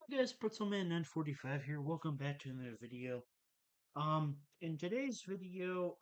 Hey guys, Pretzelman 945 here. Welcome back to another video. In today's video,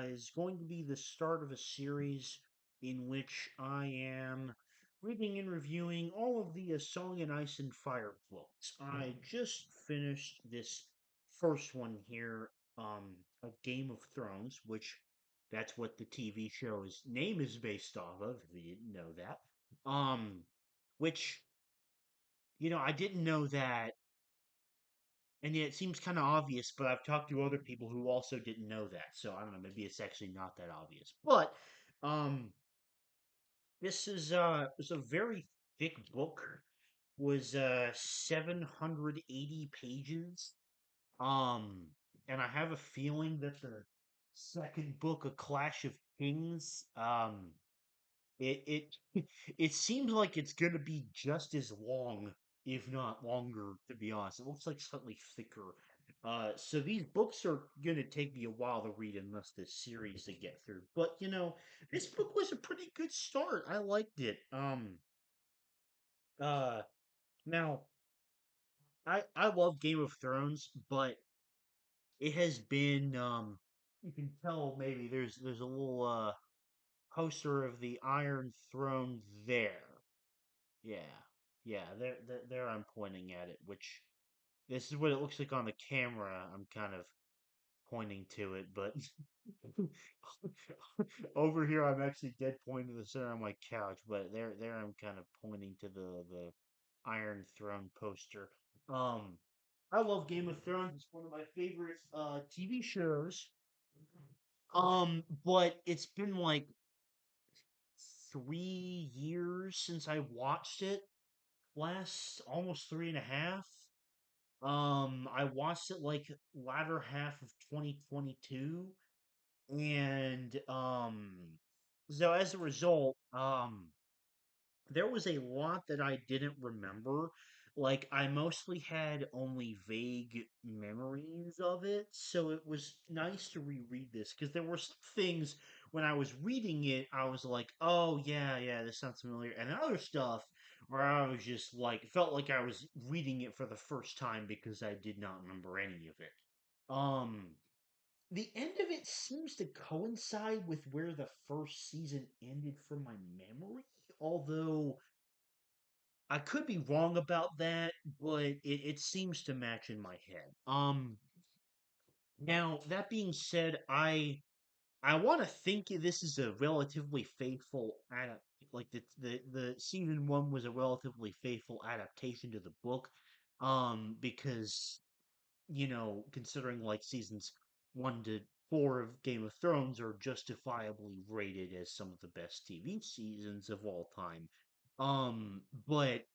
is going to be the start of a series in which I am reading and reviewing all of the Song and Ice and Fire books. I just finished this first one here, of Game of Thrones, which that's what the TV show's name is based off of, if you didn't know that. Which, I didn't know that, and yet it seems kind of obvious, but I've talked to other people who also didn't know that. So I don't know, maybe it's actually not that obvious. But um this is it's a very thick book. Was 780 pages. Um and I have a feeling that the second book, A Clash of Kings, it it seems like it's gonna be just as long, if not longer, to be honest. It looks like slightly thicker. So these books are gonna take me a while to read unless this series to get through. But this book was a pretty good start. I liked it. Uh Now I love Game of Thrones, but it has been you can tell maybe there's a little poster of the Iron Throne there. Yeah, yeah, there I'm pointing at it, which this is what it looks like on the camera. I'm kind of pointing to it, but over here I'm actually dead pointing to the center of my couch, but there I'm kind of pointing to the Iron Throne poster. Um, I love Game of Thrones. It's one of my favorite TV shows. But it's been like 3 years since I watched it last, almost three and a half. I watched it like latter half of 2022, and so as a result, there was a lot that I didn't remember. Like, I mostly had only vague memories of it, so it was nice to reread this because there were some things when I was reading it, I was like, oh, yeah, yeah, this sounds familiar. And other stuff where I was just like, felt like I was reading it for the first time because I did not remember any of it. Um, the end of it seems to coincide with where the first season ended from my memory, although I could be wrong about that, but it seems to match in my head. Now that being said, I want to think this is a relatively faithful like the season one was a relatively faithful adaptation to the book, because considering like seasons 1 to 4 of Game of Thrones are justifiably rated as some of the best TV seasons of all time. But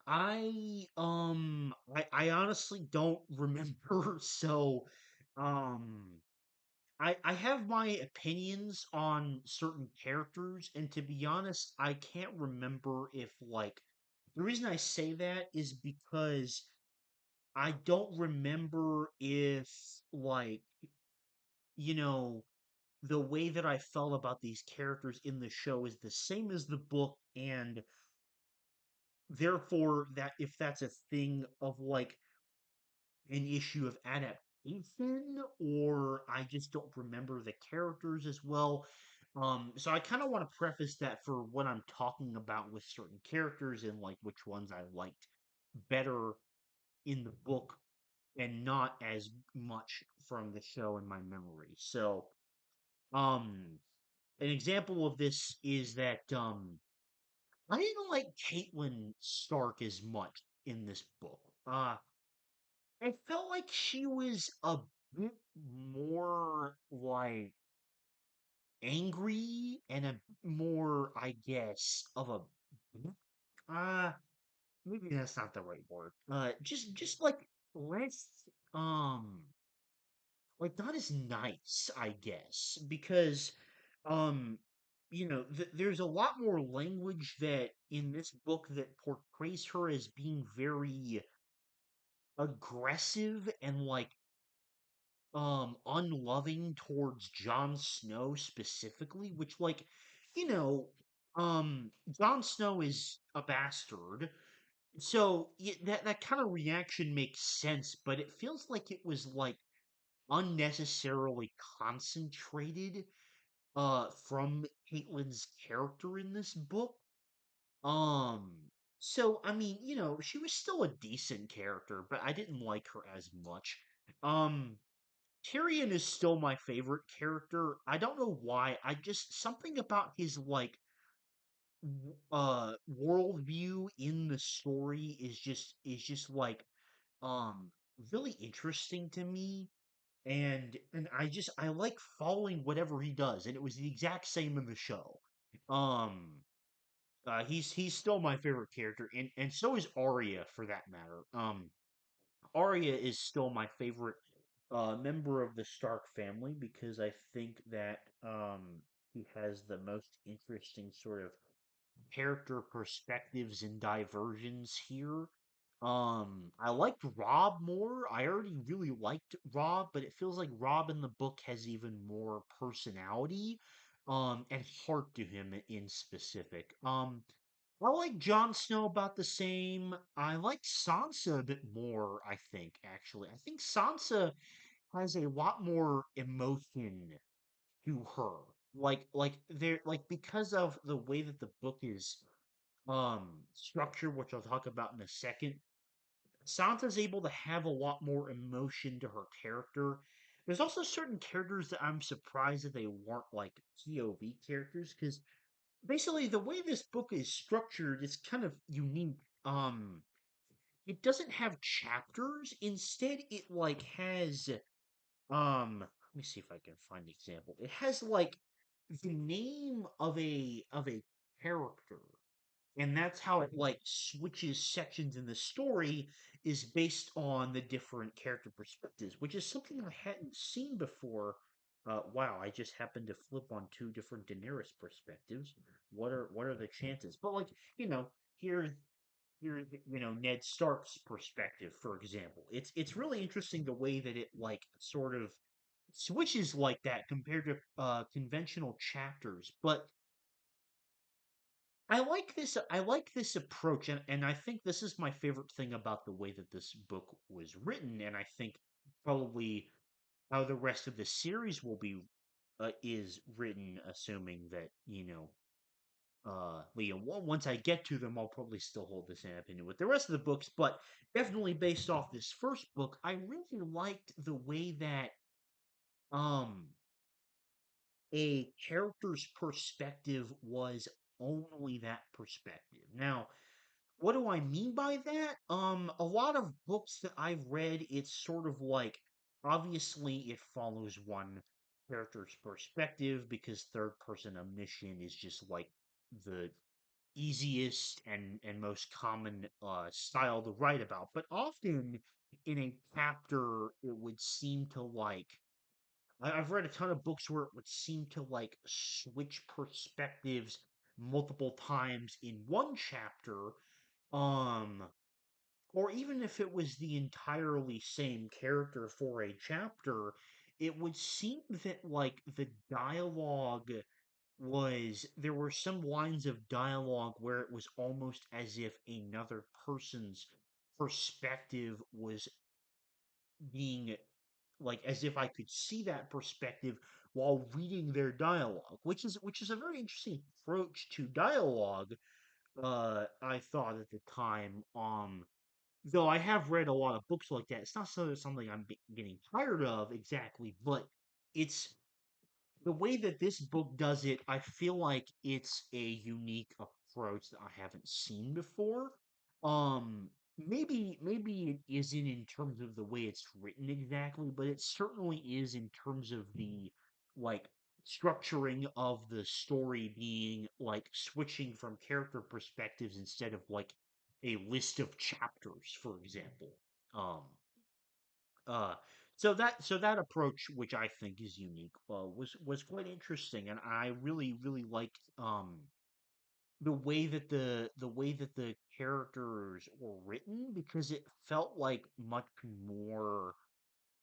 I honestly don't remember, so um I have my opinions on certain characters, and to be honest, I can't remember if like the reason I say that is because I don't remember if like you know the way that I felt about these characters in the show is the same as the book, and therefore that if that's a thing of like an issue of adaptation, or I just don't remember the characters as well. So I kind of want to preface that for what I'm talking about with certain characters and like which ones I liked better in the book and not as much from the show in my memory. So, um, an example of this is that I didn't like Caitlyn Stark as much in this book. I felt like she was a bit more like angry and a more, I guess, of a uh maybe that's not the right word. Just like less um like not as nice, I guess, because um there's a lot more language that in this book that portrays her as being very aggressive and like unloving towards Jon Snow specifically, which you know Jon Snow is a bastard, that kind of reaction makes sense, but it feels like it was like unnecessarily concentrated from Caitlyn's character in this book. Um so I mean, she was still a decent character, but I didn't like her as much. Um Tyrion is still my favorite character. I don't know why. I just something about his like worldview in the story is just like um really interesting to me, and I like following whatever he does, and it was the exact same in the show. um he's still my favorite character, and so is Arya for that matter. Arya is still my favorite member of the Stark family because I think that he has the most interesting sort of character perspectives and diversions here. I liked Rob more. I already really liked Rob, but it feels like Rob in the book has even more personality, and heart to him in specific. I like Jon Snow about the same. I like Sansa a bit more, I think, actually. I think Sansa has a lot more emotion to her. Because of the way that the book is structured, which I'll talk about in a second, Sansa's able to have a lot more emotion to her character. There's also certain characters that I'm surprised that they weren't like POV characters, because basically the way this book is structured is kind of unique. It doesn't have chapters. Instead, it like has let me see if I can find an example. It has like the name of a character, and that's how it like switches sections in the story is based on the different character perspectives, which is something I hadn't seen before. Wow, I just happened to flip on two different Daenerys perspectives. What are the chances? But like, you know, here Ned Stark's perspective, for example. It's really interesting the way that it like sort of switches like that compared to conventional chapters. But I like this approach, and I think this is my favorite thing about the way that this book was written, and I think probably how the rest of the series will be is written, assuming that once I get to them, I'll probably still hold the same opinion with the rest of the books, but definitely based off this first book, I really liked the way that um a character's perspective was only that perspective. Now, what do I mean by that? A lot of books that I've read, it's sort of like obviously it follows one character's perspective because third person omniscient is just like the easiest and most common style to write about. But often in a chapter, it would seem to like I've read a ton of books where it would seem to like switch perspectives multiple times in one chapter. Um, or even if it was the entirely same character for a chapter, it would seem that like the dialogue was there were some lines of dialogue where it was almost as if another person's perspective was being like as if I could see that perspective while reading their dialogue, which is a very interesting approach to dialogue. I thought at the time, though I have read a lot of books like that. It's not something I'm getting tired of exactly, but it's the way that this book does it. I feel like it's a unique approach that I haven't seen before. Maybe it isn't in terms of the way it's written exactly, but it certainly is in terms of the like structuring of the story being like switching from character perspectives instead of like a list of chapters, for example. Um, uh, so that approach, which I think is unique, was quite interesting, and I really liked the way that the characters were written because it felt like much more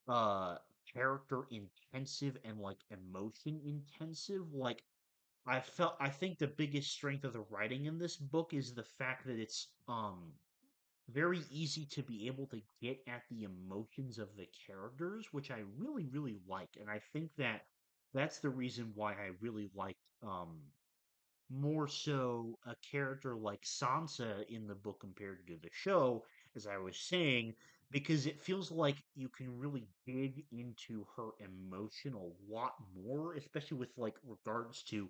uh character intensive and like emotion intensive. Like I think the biggest strength of the writing in this book is the fact that it's very easy to be able to get at the emotions of the characters, which I really, really like. And I think that that's the reason why I really like more so a character like Sansa in the book compared to the show, as I was saying, because it feels like you can really dig into her emotion a lot more, especially with like regards to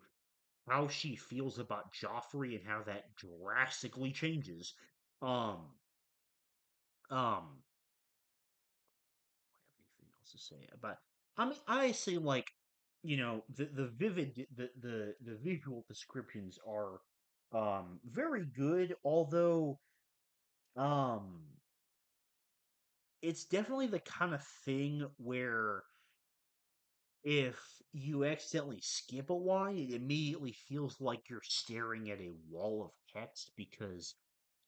how she feels about Joffrey and how that drastically changes. Um, um, anything else to say about? I mean, I say like, the vivid the visual descriptions are very good, although um it's definitely the kind of thing where if you accidentally skip a line, it immediately feels like you're staring at a wall of text because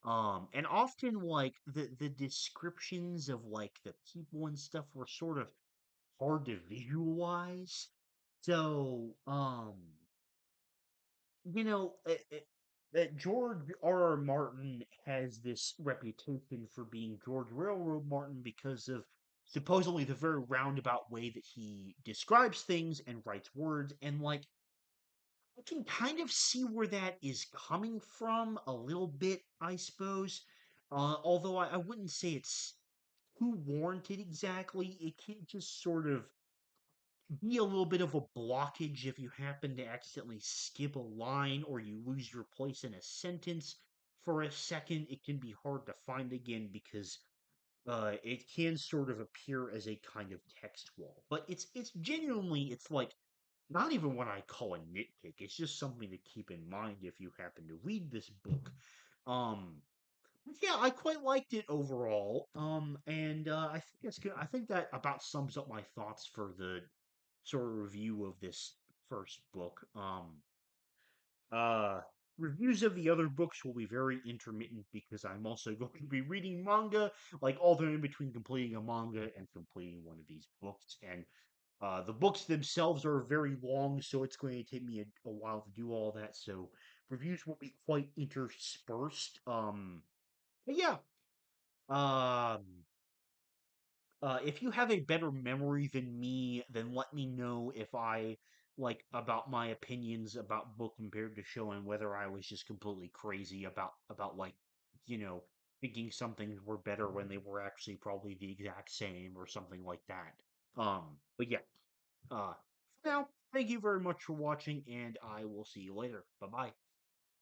and often like the descriptions of like the people and stuff were sort of hard to visualize. So, you know, that George R. R. Martin has this reputation for being George Railroad Martin because of supposedly the very roundabout way that he describes things and writes words. And, like, I can kind of see where that is coming from a little bit, I suppose. Although I wouldn't say it's too warranted exactly. It can just sort of be a little bit of a blockage if you happen to accidentally skip a line or you lose your place in a sentence for a second. It can be hard to find again because it can sort of appear as a kind of text wall. But it's genuinely it's like not even what I call a nitpick. It's just something to keep in mind if you happen to read this book. Um, yeah, I quite liked it overall. And I think that's good. I think that about sums up my thoughts for the sort of review of this first book. Uh, Reviews of the other books will be very intermittent because I'm also going to be reading manga, like all the in between completing a manga and completing one of these books. And the books themselves are very long, so it's going to take me a while to do all that. So reviews will be quite interspersed. But yeah. Um, if you have a better memory than me, then let me know if I like about my opinions about book compared to show and whether I was just completely crazy about like, you know, thinking some things were better when they were actually probably the exact same or something like that. But yeah, for now, thank you very much for watching and I will see you later. Bye-bye.